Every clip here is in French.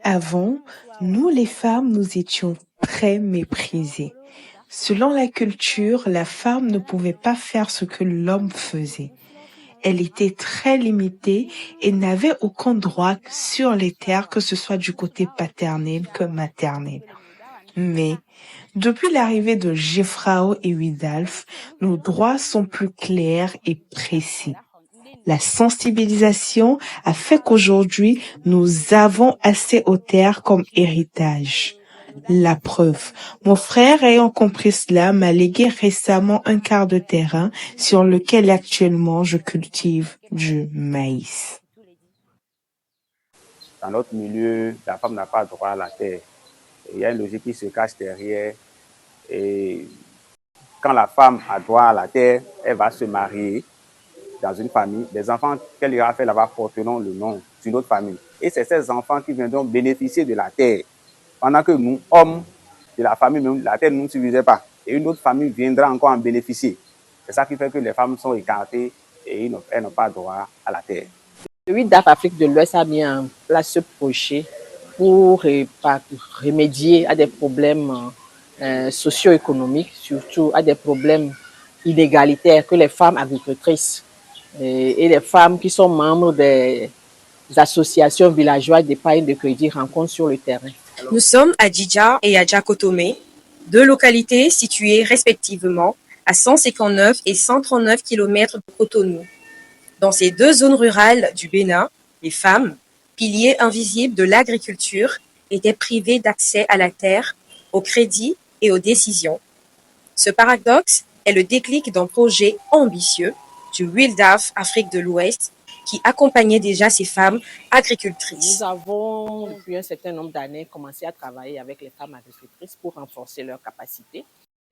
Avant, nous les femmes, nous étions très méprisées. Selon la culture, la femme ne pouvait pas faire ce que l'homme faisait. Elle était très limitée et n'avait aucun droit sur les terres, que ce soit du côté paternel que maternel. Mais depuis l'arrivée de Jeffrao et Widalf, nos droits sont plus clairs et précis. La sensibilisation a fait qu'aujourd'hui, nous avons assez aux terres comme héritage. La preuve, mon frère ayant compris cela m'a légué récemment un quart de terrain sur lequel actuellement je cultive du maïs. Dans notre milieu, la femme n'a pas droit à la terre. Il y a une logique qui se cache derrière. Et quand la femme a droit à la terre, elle va se marier dans une famille. Les enfants qu'elle ira faire là-bas porteront le nom d'une autre famille. Et c'est ces enfants qui viendront bénéficier de la terre. Pendant que nous, hommes de la famille, même, la terre ne nous suffisait pas. Et une autre famille viendra encore en bénéficier. C'est ça qui fait que les femmes sont écartées et elles n'ont pas droit à la terre. Le WIDAF Afrique de l'Ouest a mis en place ce projet pour remédier à des problèmes socio-économiques, surtout à des problèmes inégalitaires que les femmes agricultrices et les femmes qui sont membres des associations villageoises d'épargne de crédit rencontrent sur le terrain. Nous sommes à Djidja et à Djakotome, deux localités situées respectivement à 159 et 139 km de Cotonou. Dans ces deux zones rurales du Bénin, les femmes, piliers invisibles de l'agriculture, étaient privées d'accès à la terre, au crédit et aux décisions. Ce paradoxe est le déclic d'un projet ambitieux du WILDAF Afrique de l'Ouest qui accompagnait déjà ces femmes agricultrices. Nous avons, depuis un certain nombre d'années, commencé à travailler avec les femmes agricultrices pour renforcer leurs capacités.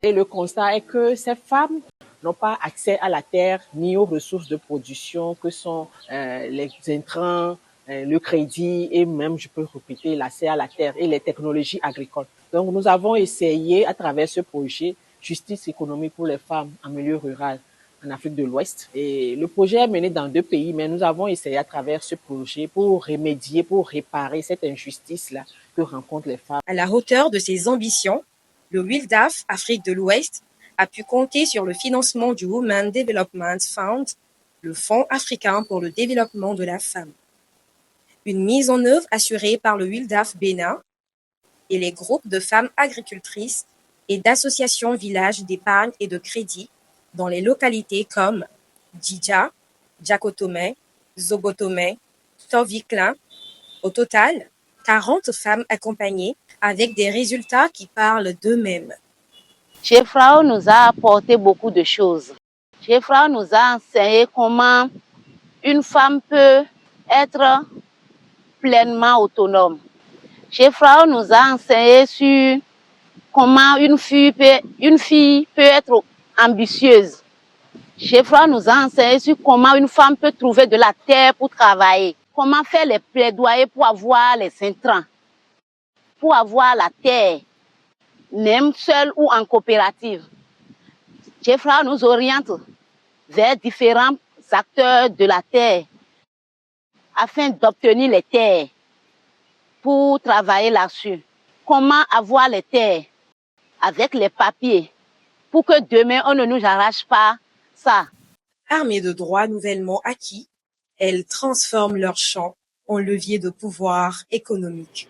Et le constat est que ces femmes n'ont pas accès à la terre ni aux ressources de production que sont les intrants, le crédit et même, je peux répéter, l'accès à la terre et les technologies agricoles. Donc, nous avons essayé à travers ce projet Justice économique pour les femmes en milieu rural en Afrique de l'Ouest. Et le projet est mené dans 2 pays, mais nous avons essayé à travers ce projet pour remédier, pour réparer cette injustice-là que rencontrent les femmes. À la hauteur de ses ambitions, le WILDAF Afrique de l'Ouest a pu compter sur le financement du Women Development Fund, le Fonds africain pour le développement de la femme. Une mise en œuvre assurée par le WILDAF Bénin et les groupes de femmes agricultrices et d'associations villages d'épargne et de crédit dans les localités comme Djidja, Djakotome, Zobotome, Tovikla. Au total, 40 femmes accompagnées avec des résultats qui parlent d'eux-mêmes. Jeffrao nous a apporté beaucoup de choses. Jeffrao nous a enseigné comment une femme peut être pleinement autonome. Jeffrao nous a enseigné sur comment une fille peut être ambitieuse. Jeffrao nous a enseigné sur comment une femme peut trouver de la terre pour travailler. Comment faire les plaidoyers pour avoir les intrants, pour avoir la terre, même seule ou en coopérative. Jeffrao nous oriente vers différents acteurs de la terre afin d'obtenir les terres pour travailler là-dessus. Comment avoir les terres avec les papiers pour que demain on ne nous arrache pas ça. Armées de droits nouvellement acquis, elles transforment leur champ en levier de pouvoir économique.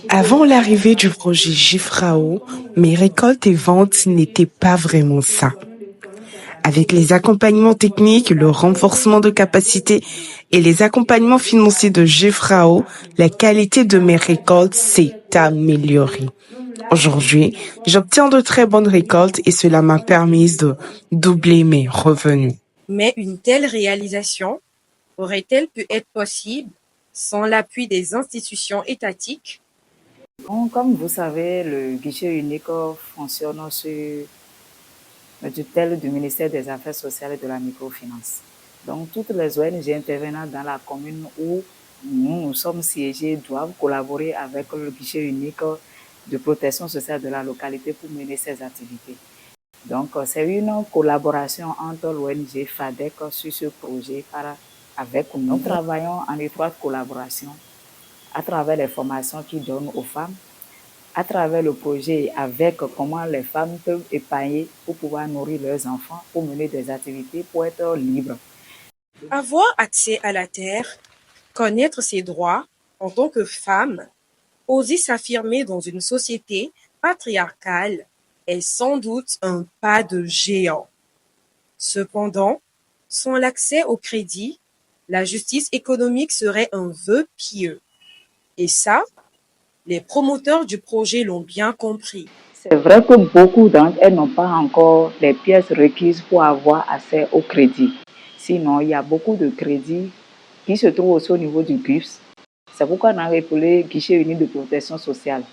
Avant l'arrivée du projet Jifrao, mes récoltes et ventes n'étaient pas vraiment ça. Avec les accompagnements techniques, le renforcement de capacité et les accompagnements financiers de Jifrao, la qualité de mes récoltes s'est améliorée. Aujourd'hui, j'obtiens de très bonnes récoltes et cela m'a permis de doubler mes revenus. Mais une telle réalisation aurait-elle pu être possible sans l'appui des institutions étatiques? Comme vous savez, le guichet unique fonctionne sur la tutelle du ministère des Affaires sociales et de la microfinance. Donc, toutes les ONG intervenant dans la commune où nous sommes siégés doivent collaborer avec le guichet unique de protection sociale de la localité pour mener ces activités. Donc, c'est une collaboration entre l'ONG FADEC sur ce projet par Nous travaillons en étroite collaboration à travers les formations qu'ils donnent aux femmes, à travers le projet avec comment les femmes peuvent épargner pour pouvoir nourrir leurs enfants, pour mener des activités, pour être libres. Avoir accès à la terre, connaître ses droits en tant que femme, oser s'affirmer dans une société patriarcale est sans doute un pas de géant. Cependant, sans l'accès au crédit, la justice économique serait un vœu pieux. Et ça, les promoteurs du projet l'ont bien compris. C'est vrai que beaucoup d'entre elles n'ont pas encore les pièces requises pour avoir accès au crédit. Sinon, il y a beaucoup de crédits qui se trouvent aussi au niveau du GUPS. C'est pourquoi on a appelé Guichet Uni de Protection Sociale.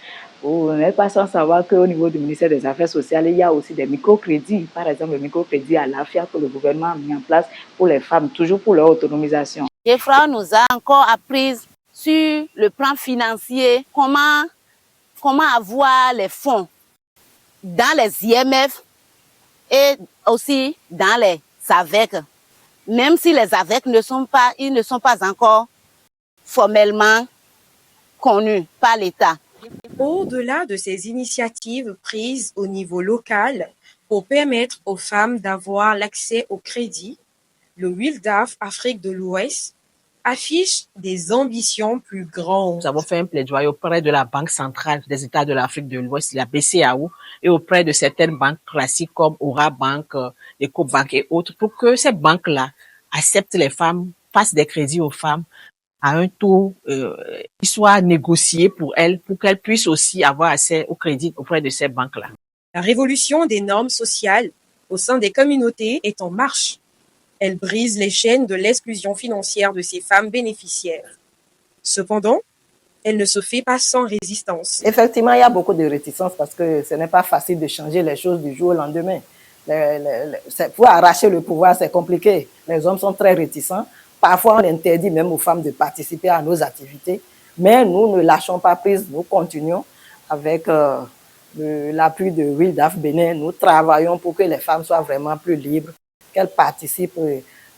Vous n'êtes pas sans savoir qu'au niveau du ministère des Affaires sociales, il y a aussi des microcrédits. Par exemple, le microcrédit à l'AFIA que le gouvernement a mis en place pour les femmes, toujours pour leur autonomisation. Jeffra nous a encore appris sur le plan financier comment avoir les fonds dans les IMF et aussi dans les AVEC. Même si les AVEC ne sont pas encore formellement connus par l'État. Au-delà de ces initiatives prises au niveau local pour permettre aux femmes d'avoir l'accès au crédit, le WILDAF Afrique de l'Ouest affiche des ambitions plus grandes. Nous avons fait un plaidoyer auprès de la Banque centrale des États de l'Afrique de l'Ouest, la BCAO, et auprès de certaines banques classiques comme Aura Bank, Ecobank et autres, pour que ces banques-là acceptent les femmes, fassent des crédits aux femmes à un taux qui soit négocié pour elles, pour qu'elles puissent aussi avoir accès au crédit auprès de ces banques-là. La révolution des normes sociales au sein des communautés est en marche. Elle brise les chaînes de l'exclusion financière de ces femmes bénéficiaires. Cependant, elle ne se fait pas sans résistance. Effectivement, il y a beaucoup de réticence parce que ce n'est pas facile de changer les choses du jour au lendemain. Pour arracher le pouvoir, c'est compliqué. Les hommes sont très réticents. Parfois, on interdit même aux femmes de participer à nos activités. Mais nous ne lâchons pas prise. Nous continuons avec l'appui de WILDAF Bénin. Nous travaillons pour que les femmes soient vraiment plus libres, qu'elles participent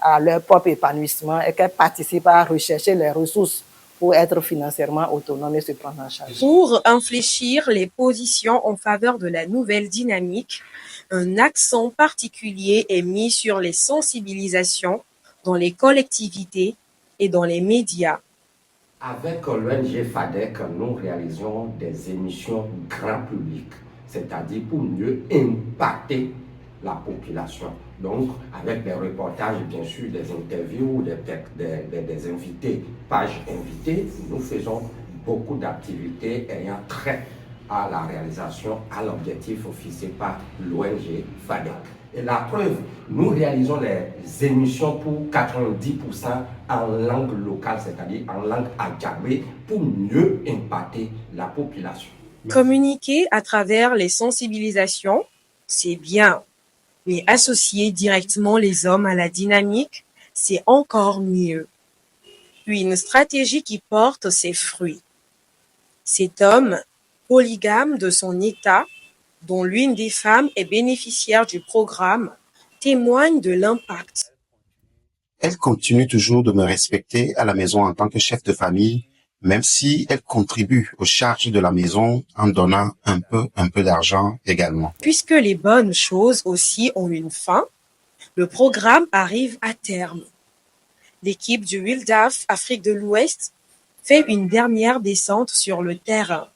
à leur propre épanouissement et qu'elles participent à rechercher les ressources pour être financièrement autonomes et se prendre en charge. Pour infléchir les positions en faveur de la nouvelle dynamique, un accent particulier est mis sur les sensibilisations dans les collectivités et dans les médias. Avec l'ONG FADEC, nous réalisons des émissions grand public, c'est-à-dire pour mieux impacter la population. Donc, avec des reportages, bien sûr, des interviews, des invités, pages invitées, nous faisons beaucoup d'activités ayant trait à la réalisation, à l'objectif fixé par l'ONG FADEC. Et la preuve, nous réalisons les émissions pour 90% en langue locale, c'est-à-dire en langue adjabé, pour mieux impacter la population. Communiquer à travers les sensibilisations, c'est bien. Mais associer directement les hommes à la dynamique, c'est encore mieux. Puis une stratégie qui porte ses fruits. Cet homme, polygame de son état, dont l'une des femmes est bénéficiaire du programme, témoigne de l'impact. Elle continue toujours de me respecter à la maison en tant que chef de famille, même si elle contribue aux charges de la maison en donnant un peu d'argent également. Puisque les bonnes choses aussi ont une fin, le programme arrive à terme. L'équipe du WILDAF Afrique de l'Ouest fait une dernière descente sur le terrain.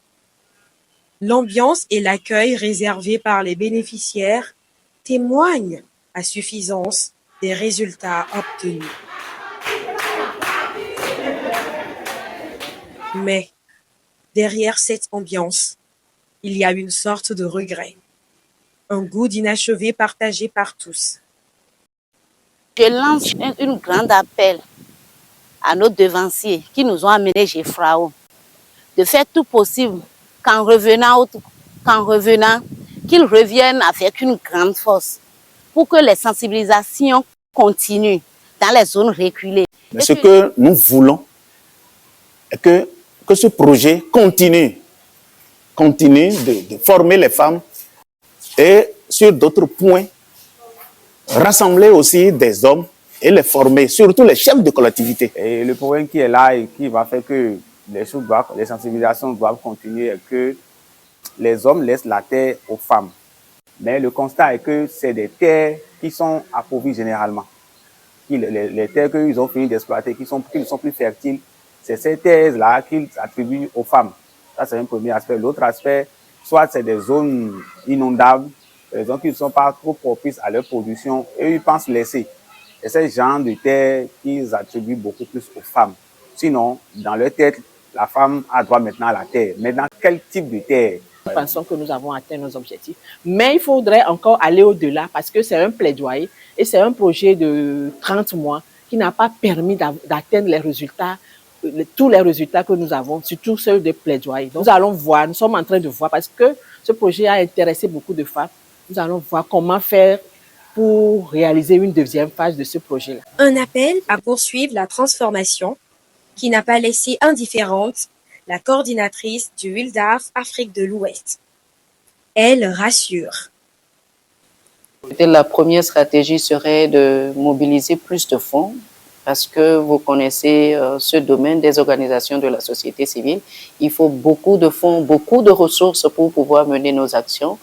L'ambiance et l'accueil réservés par les bénéficiaires témoignent à suffisance des résultats obtenus. Mais derrière cette ambiance, il y a une sorte de regret, un goût d'inachevé partagé par tous. Je lance un grand appel à nos devanciers qui nous ont amenés chez Frao de faire tout possible qu'en revenant, qu'ils reviennent avec une grande force pour que les sensibilisations continuent dans les zones reculées. Mais ce que nous voulons, est que ce projet continue de former les femmes et sur d'autres points, rassembler aussi des hommes et les former, surtout les chefs de collectivité. Et le problème qui est là et qui va faire que les sensibilisations doivent continuer est que les hommes laissent la terre aux femmes. Mais le constat est que c'est des terres qui sont appauvries généralement. Les terres qu'ils ont fini d'exploiter, qui ne sont plus fertiles, c'est ces terres-là qu'ils attribuent aux femmes. Ça, c'est un premier aspect. L'autre aspect, soit c'est des zones inondables, des zones qui ne sont pas trop propices à leur production, et ils pensent laisser. C'est ce genre de terres qu'ils attribuent beaucoup plus aux femmes. Sinon, dans leur tête, la femme a droit maintenant à la terre. Mais dans quel type de terre? Nous pensons que nous avons atteint nos objectifs. Mais il faudrait encore aller au-delà parce que c'est un plaidoyer et c'est un projet de 30 mois qui n'a pas permis d'atteindre les résultats, tous les résultats que nous avons, surtout ceux des plaidoyers. Donc, nous allons voir, nous sommes en train de voir parce que ce projet a intéressé beaucoup de femmes. Nous allons voir comment faire pour réaliser une deuxième phase de ce projet-là. Un appel à poursuivre la transformation qui n'a pas laissé indifférente la coordinatrice du WILDAF Afrique de l'Ouest. Elle rassure. La première stratégie serait de mobiliser plus de fonds parce que vous connaissez ce domaine des organisations de la société civile. Il faut beaucoup de fonds, beaucoup de ressources pour pouvoir mener nos actions.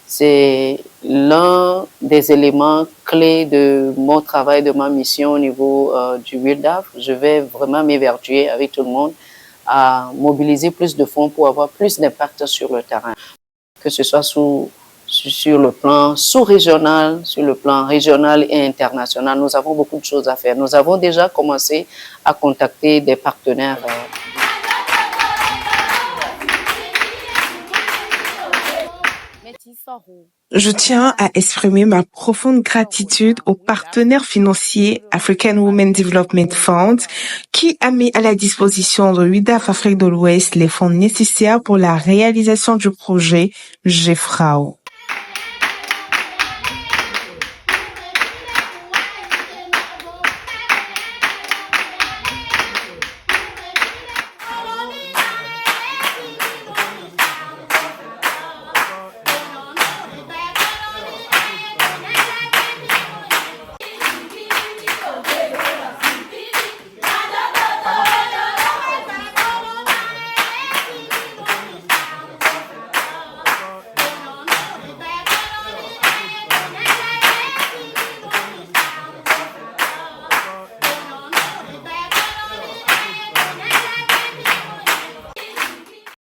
C'est l'un des éléments clés de mon travail, de ma mission au niveau du WILDAF. Je vais vraiment m'évertuer avec tout le monde à mobiliser plus de fonds pour avoir plus d'impact sur le terrain, que ce soit sur le plan sous-régional, sur le plan régional et international. Nous avons beaucoup de choses à faire. Nous avons déjà commencé à contacter des partenaires. Je tiens à exprimer ma profonde gratitude aux partenaires financiers African Women Development Fund qui a mis à la disposition de WILDAF Afrique de l'Ouest les fonds nécessaires pour la réalisation du projet GFRAO.